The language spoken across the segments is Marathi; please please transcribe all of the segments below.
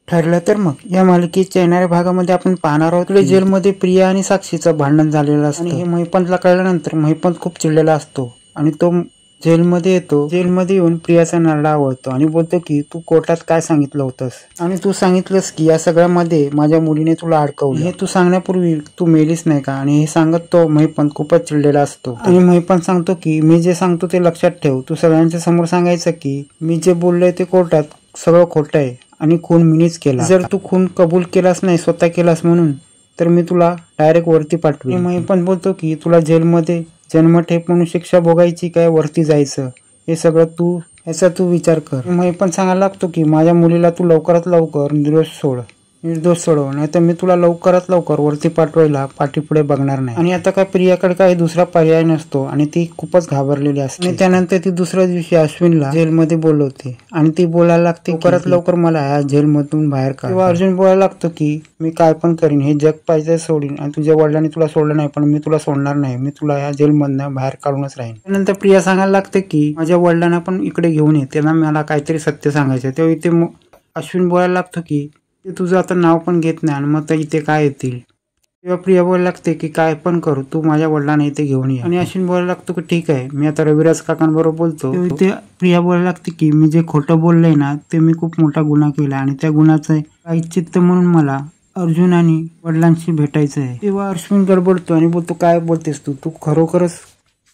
ठरलं तर मग या मालिकेच्या येणाऱ्या भागामध्ये आपण पाहणार आहोत की जेलमध्ये प्रिया आणि साक्षीचं भांडण झालेलं असतं आणि हे महिपंतला कळल्यानंतर महिपंत खूप चिडलेला असतो आणि तो जेलमध्ये येतो. जेलमध्ये येऊन प्रियाचा नरडा आवळतो आणि बोलतो की तू कोर्टात काय सांगितलं होतंस आणि तू सांगितलंस की या सगळ्यामध्ये माझ्या मुलीने तुला अडकवलं. हे तू सांगण्यापूर्वी तू मेलीस नाही का? आणि हे सांगत तो महिपंत खूपच चिडलेला असतो आणि महिपंत सांगतो की मी जे सांगतो ते लक्षात ठेव. तू सगळ्यांच्या समोर सांगायचं की मी जे बोललोय ते कोर्टात सगळं खोटं आहे आणि खून मीच केला. जर तू खून कबूल केलास नाही, स्वतः केलास म्हणून, तर मी तुला डायरेक्ट वरती पाठवेन. महिपंत बोलतो की तुला जेलमध्ये जन्मठेप म्हणून शिक्षा भोगायची काय वरती जायचं, हे सगळं याचा तू विचार कर. महिपंत सांगायला लागतो की माझ्या मुलीला तू लवकरात लवकर निर्दोष सोडव, नाही तर मी तुला लवकरात लवकर वरती पाठवायला पाठीपुढे बघणार नाही. आणि आता काय प्रियाकडे काही दुसरा पर्याय नसतो आणि ती खूपच घाबरलेली असते. आणि त्यानंतर ती दुसऱ्या दिवशी अश्विनला जेलमध्ये बोलवते आणि ती बोलायला लागते लवकरात लवकर मला या जेलमधून बाहेर काढ. तेव्हा अर्जुन बोलायला लागतो की मी काय पण करीन, हे जग पाहिजे सोडीन आणि तुझ्या वडिलांनी तुला सोडलं नाही पण मी तुला सोडणार नाही, मी तुला या जेलमधनं बाहेर काढूनच राहीन. त्यानंतर प्रिया सांगायला लागते की माझ्या वडिलांना पण इकडे घेऊन ये, त्यांना मला काहीतरी सत्य सांगायचं. तेव्हा इथे अश्विन बोलायला लागतो की ते तुझं आता नाव पण घेत नाही आणि मग इथे काय येतील. तेव्हा प्रिया बोलायला लागते की काय पण करू, तू माझ्या वडिलांना इथे घेऊन ये. आणि अश्विन बोलायला लागतो की ठीक आहे, मी आता रविराज काकांबरोबर बोलतो. इथे प्रिया बोलायला लागते की मी जे खोटं बोललंय ना ते मी खूप मोठा गुन्हा केला आणि त्या गुन्ह्याचं प्रायश्चित्त म्हणून मला अर्जुन आणि वडिलांशी भेटायचं आहे. तेव्हा अश्विन गडबडतो आणि बोलतो काय बोलतेस तू खरोखरच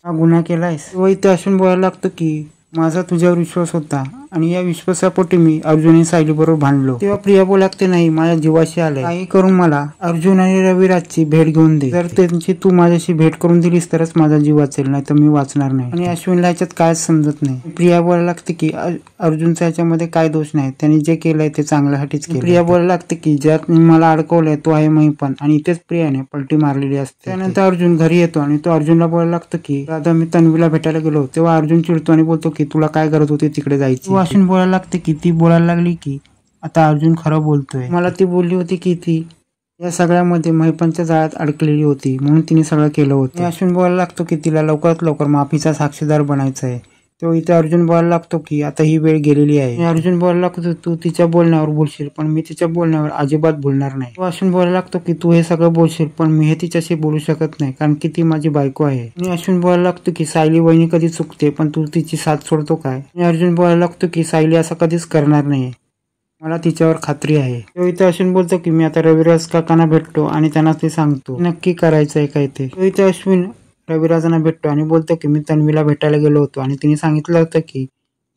हा गुन्हा केलायस. तेव्हा इथे अश्विन बोलायला लागतो की माझा तुझ्यावर विश्वास होता आणि या विश्वासापोटी मी अर्जुन आणि सायली बरोबर भांडलो. तेव्हा प्रिया बोलायला लागते नाही, माझ्या जीवाशी आलंय, काही करून मला अर्जुन आणि रविराजची भेट घेऊन दे. जर त्यांची तू माझ्याशी भेट करून दिलीस तरच माझा जीव वाचेल, नाही तर मी वाचणार नाही. आणि अश्विनला याच्यात काय समजत नाही. प्रिया बोलायला लागते की अर्जुनचा याच्यामध्ये काय दोष नाही, त्यांनी जे केलंय ते चांगल्यासाठीच केलं. प्रिया बोलायला लागते की ज्यात मला अडकवलंय तो आहे महिपंत आणि इथेच प्रियाने पलटी मारलेली असते. त्यानंतर अर्जुन घरी येतो आणि तो अर्जुनला बोलायला लागतो की दादा मी तन्वीला भेटायला गेलो. तेव्हा अर्जुन चिडतो आणि बोलतो की तुला काय गरज होती तिकडे जायची. अश्विन बोलायला लागते की ती बोलायला लागली की आता अर्जुन खरं बोलतोय, मला ती बोलली होती की ती या सगळ्यामध्ये महिपंतच्या जाळ्यात अडकलेली होती म्हणून तिने सगळं केलं होतं. अश्विन बोलायला लागतो की तिला लवकरात लवकर माफीचा साक्षीदार बनायचं आहे. तेव्हा इथे अर्जुन बोलायला लागतो की आता ही वेळ गेलेली आहे. अर्जुन बोलायला लागतो तू तिच्या बोलण्यावर बोलशील पण मी तिच्या बोलण्यावर अजिबात बोलणार नाही. अश्विन बोलायला लागतो की तू हे सगळं बोलशील पण मी हे तिच्याशी बोलू शकत नाही कारण की ती माझी बायको आहे. आणि अश्विन बोलायला लागतो की सायली वहिनी कधी चुकते पण तू तिची साथ सोडतो काय. आणि अर्जुन बोलायला लागतो की सायली असं कधीच करणार नाही, मला तिच्यावर खात्री आहे. तेव्हा इथे अश्विन बोलतो की मी आता रविराज काकांना भेटतो आणि त्यांना ते सांगतो नक्की करायचं आहे काय ते. इथे अश्विन रविराजांना भेटतो आणि बोलतो की मी तन्वीला भेटायला गेलो होतो आणि तिने सांगितलं होतं की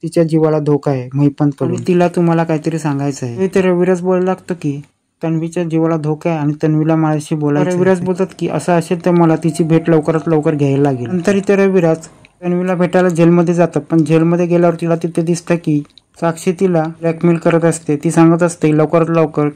तिच्या जीवाला धोका आहे महिपंत कडून, तिला तुम्हाला काहीतरी सांगायचं आहे. इथे रविराज बोलायला लागतो की तन्वीच्या जीवाला धोका आहे आणि तन्वीला माझ्याशी बोलायचं. रविराज बोलतात की असं असेल तर मला तिची भेट लवकरात लवकर घ्यायला लागेल. नंतर इथे रविराज तन्वीला भेटायला जेलमध्ये जातात पण जेलमध्ये गेल्यावर तिला तिथे दिसतं की साक्षी तिला ब्लॅकमेल करत असते. ती सांगत असते लवकरात लवकर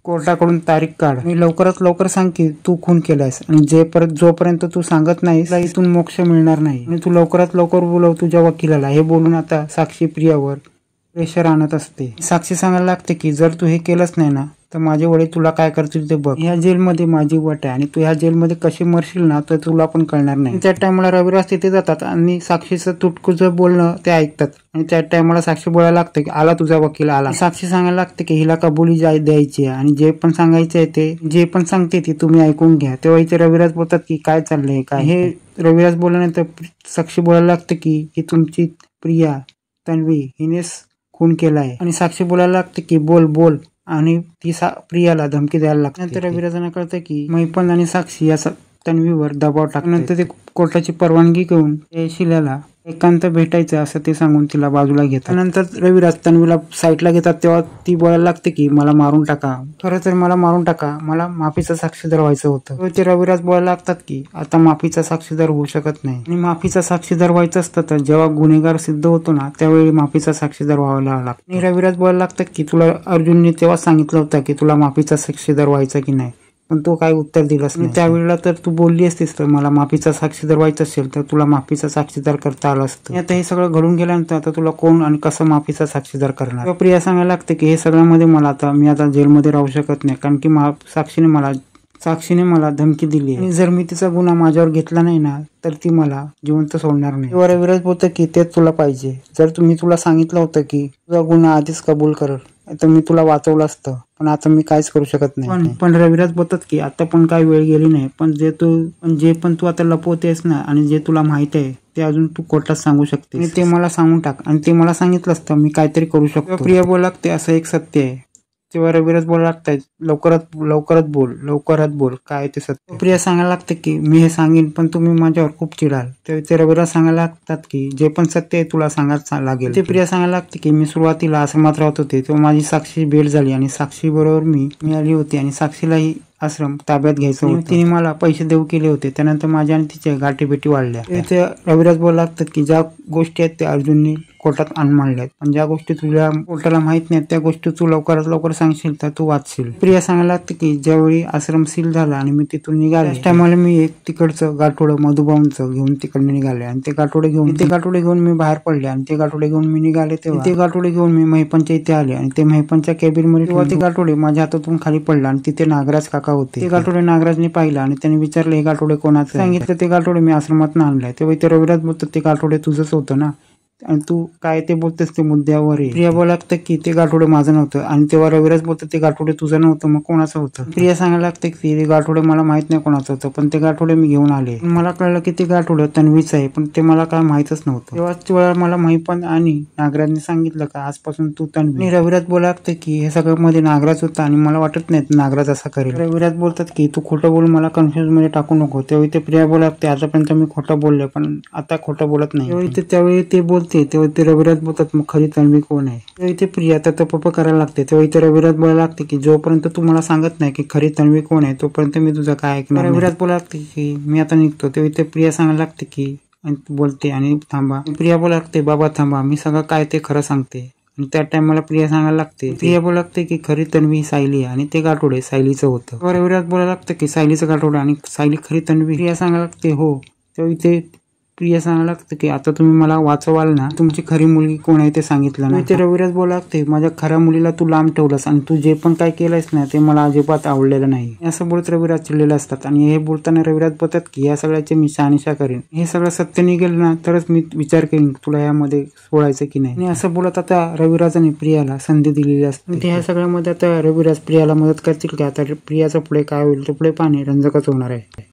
कोर्टाकडून तारीख काढ, मी लवकरात लवकर सांग की तू खून केलायस आणि जोपर्यंत तू सांगत नाहीस इथून मोक्ष मिळणार नाही आणि तू लवकरात लवकर बोलव तुझ्या वकिलाला. हे बोलून आता साक्षी प्रियावर प्रेशर आणत असते. साक्षी सांगायला लागते की जर तू हे केलंच नाही ना तर माझे वडील तुला काय करतील ते बघ. ह्या जेलमध्ये माझी वट आहे आणि तू ह्या जेलमध्ये कशी मरशील ना तर तुला पण कळणार नाही. त्या टायमाला रविराज तिथे जातात आणि साक्षीचं तुटकुचं बोलणं ते ऐकतात आणि त्या टायमाला साक्षी बोलायला लागते की आला तुझा वकील आला. साक्षी सांगायला लागते की हिला कबुली द्यायची आहे आणि जे पण सांगायचं आहे ते जे पण सांगते ती तुम्ही ऐकून घ्या. तेव्हा इथे रविराज बोलतात की काय चाललंय काय. हे रविराज बोलल्यानंतर साक्षी बोलायला लागते की तुमची प्रिया तन्वी हिनेच खून केलाय आणि साक्षी बोलायला लागते की बोल आणि ती प्रियाला धमकी द्यायला लागते. नंतर रविराजांना कळतं की महिपंत आणि साक्षी या तन्वीवर दबाव टाकल्यानंतर ते कोर्टाची परवानगी घेऊन शिल्याला एकांत भेटायचं असं ते सांगून तिला बाजूला घेतात. नंतर रविराज तन्वीला साईडला घेतात तेव्हा ती बोलायला लागते की मला मारून टाका, खरं तर मला मारून टाका, मला माफीचा साक्षीदार व्हायचं होतं. ते रविराज बोलायला लागतात की आता माफीचा साक्षीदार होऊ शकत नाही आणि माफीचा साक्षीदार व्हायचं असतं तर जेव्हा गुन्हेगार सिद्ध होतो ना त्यावेळी माफीचा साक्षीदार व्हायला लागतो. आणि रविराज बोलायला लागतात की तुला अर्जुनने तेव्हा सांगितलं होतं की तुला माफीचा साक्षीदार व्हायचं की नाही पण तू काय उत्तर दिलंस नाही. त्यावेळेला तर तू बोलली असतीस तर मला माफीचा साक्षीदार व्हायचं असेल तर तुला माफीचा साक्षीदार करता आलं असतं. आता हे सगळं घडून गेल्यानंतर आता तुला कोण आणि कसं माफीचा साक्षीदार करणार. प्रिया सांगायला लागते की हे सगळ्यामध्ये मी आता जेलमध्ये राहू शकत नाही कारण की साक्षीने मला धमकी दिली आणि जर मी तिचा गुन्हा माझ्यावर घेतला नाही ना तर ती मला जिवंत सोडणार नाही. रविराज बोलतो की तेच तुला पाहिजे. जर तुला सांगितलं होतं की तुझा गुन्हा आधीच कबूल कर तर मी तुला वाचवलं असतं, पण आता मी काहीच करू शकत नाही. पण रविराज बोलतात की आता पण काही वेळ गेली नाही, पण जे पण तू आता लपवतेस ना आणि जे तुला माहित आहे ते अजून तू कोर्टात सांगू शकते आणि ते मला सांगून टाक. आणि ते मला सांगितलं असतं मी काहीतरी करू शकतो. प्रिया बोलू लागते असं एक सत्य आहे. तेव्हा रविराज बोलू लागतात लवकरात बोल काय ते सत्य. प्रिया सांगायला लागते की मी हे सांगेन पण तुम्ही माझ्यावर खूप चिडाल. ते रविराज सांगायला लागतात की जे पण सत्य आहे तुला सांगायला लागेल. ते प्रिया सांगायला लागते की मी सुरुवातीला आश्रमात राहत होते तेव्हा माझी साक्षी भेट झाली आणि साक्षी बरोबर मी आली होती आणि साक्षीलाही आश्रम ताब्यात घ्यायचं होतं. तिने मला पैसे देऊ केले होते. त्यानंतर माझ्या आणि तिच्या गाठीभेटी वाढल्या. ते रविराज बोलू लागतात की ज्या गोष्टी आहेत त्या अर्जुनने कोर्टात आणमांडल्यात, पण ज्या गोष्टी तुला कोर्टाला माहित नाहीत त्या गोष्टी तू लवकरात लवकर सांगशील तर तू वाचशील. प्रिया सांगायला लागते की ज्यावेळी आश्रम सील झाला आणि मी तिथून निघाले त्या टायमाला मी एक तिकडचं गाठोडं मधुबाऊंचं घेऊन तिकडे निघाले आणि ते गाठोडे घेऊन मी बाहेर पडले आणि ते गाठोडे घेऊन मी निघाले. तेव्हा ते गाठोडे घेऊन मी महिपनच्या इथे आले आणि ते महिपनच्या कॅबिन मध्ये तेव्हा ते गाठोडे माझ्या हातातून खाली पडला आणि तिथे नागराज काका होते. ते गाठोडे नागराजने पाहिलं आणि त्यांनी विचारलं हे गाठोडे कोणाचं. सांगितलं ते गाठोडे मी आश्रमात आणलाय. तेव्हा ते रविराज बोलतात ते गाठोडे तुझंच होतं ना आणि तू काय ते बोलतेस ते मुद्द्यावर आहे. प्रिया बोलायला लागतं की ते गाठोडे माझं नव्हतं आणि तेव्हा रविराज बोलतात ते गाठोडे तुझं नव्हतं मग कोणाचं होतं. प्रिया सांगायला लागते की ते गाठोडे मला माहित नाही कोणाचं होतं, पण ते गाठोडे मी घेऊन आले. मला कळलं की ते गाठोडे तन्वीच आहे, पण ते मला काय माहितच नव्हतं. तेव्हाच वेळा मला महिपन आणि नागराजने सांगितलं का आजपासून तू तन्वी. रविराज बोलायला लागते की हे सगळं मध्ये नागराज होता आणि मला वाटत नाही नागराज असा करेल. रविराज बोलतात की तू खोटं बोल मला कन्फ्युज मध्ये टाकू नको. तेव्हा ते प्रिया बोलायला लागते आतापर्यंत मी खोटं बोलले पण आता खोटं बोलत नाही. त्यावेळी ते बोलते तेव्हा ते रविराज बोलतात मग खरी तन्वी कोण आहे. तेव्हा इथे प्रिया तप करायला लागते. तेव्हा इथे रविराज बोलायला लागते की जोपर्यंत तू मला सांगत नाही की खरी तन्वी कोण आहे तोपर्यंत मी तुझं काय ऐकणार. रविराज बोलायला लागते की मी आता निघतो. तेव्हा इथे प्रिया सांगायला लागते की बोलते आणि थांबा. प्रिया बोलायला लागते बाबा थांबा मी सगळं काय ते खरं सांगते. आणि त्या टाइम मला प्रिया सांगायला लागते बोलायला लागते की खरी तन्वी सायली आणि ते गाठोडे सायलीचं होतं. रविराज बोलायला लागतं की सायलीचं गाठोडं आणि सायली खरी तन्वी. प्रिया सांगायला लागते हो. तेव्हा इथे प्रिया सांगायला लागतं की आता तुम्ही मला वाचवाल ना तुमची खरी मुलगी कोण आहे ते सांगितलं ना. ते रविराज बोलायला लागते माझ्या खऱ्या मुलीला तू लांब ठेवलंस आणि तू जे पण काय केलंयस ना ते मला अजिबात आवडलेलं नाही असं बोलत रविराज चिडलेले असतात. आणि हे बोलताना रविराज बोलतात की या सगळ्याचे मी शहानिशा करेन. हे सगळं सत्य निघेल ना तरच मी विचार करेन तुला यामध्ये सोडायचं की नाही. आणि असं बोलत आता रविराजाने प्रियाला संधी दिलेली असते. ह्या सगळ्यामध्ये आता रविराज प्रियाला मदत करतील की आता प्रियाचं पुढे काय होईल तो पुढे पाहणे रंजकच होणार आहे.